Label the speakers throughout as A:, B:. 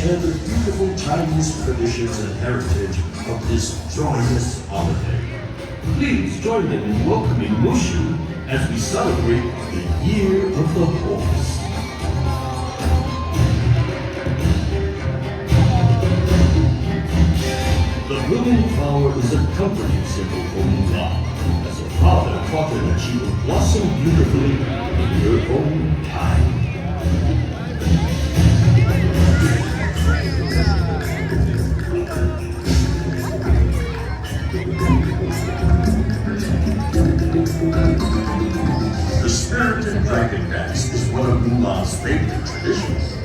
A: share the beautiful Chinese traditions and heritage of this joyous holiday. Please join them in welcoming Mushu as we celebrate the Year of the Horse. The blooming flower is a comforting symbol for Mulan, as her father taught her that she will blossom beautifully in her own time. The spirited dragon dance is one of Mulan's favorite traditions.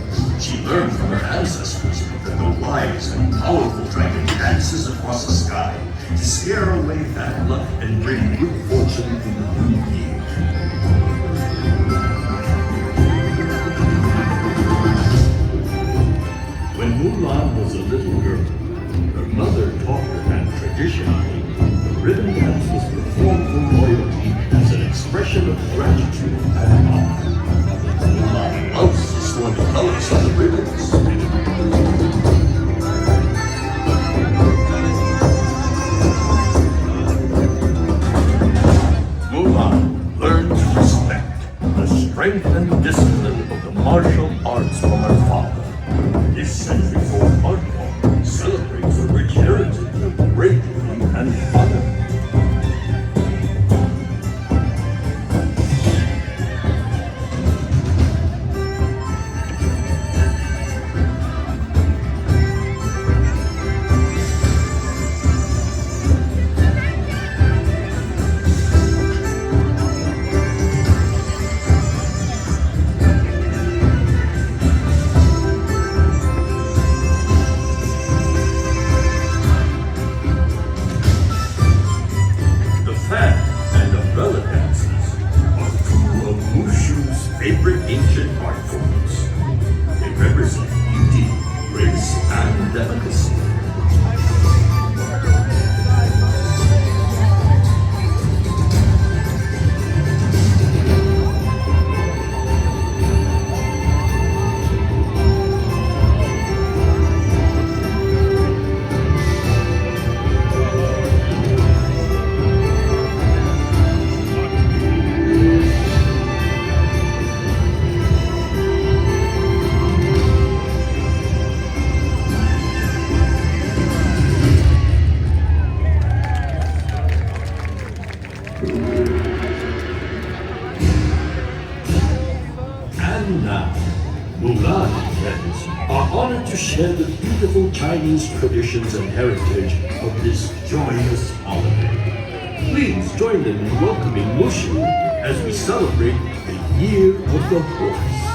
A: She learned from her ancestors that the wise and powerful dragon dances across the sky to scare away bad luck and bring good fortune in the new year. When Mulan was a little girl, her mother taught her that traditionally, the ribbon dance was performed for royalty as an expression of gratitude and honor. Mulan loves to swirl the colors of the ribbons. Mulan learned to respect the strength and discipline of the martial arts from her father. This century-old art form celebrates a rich heritage of bravery and honor. Favorite ancient art forms. They represent beauty, grace, and delicacy. And now, Mulan and friends are honored to share the beautiful Chinese traditions and heritage of this joyous holiday. Please join them in welcoming Mushu as we celebrate the Year of the Horse.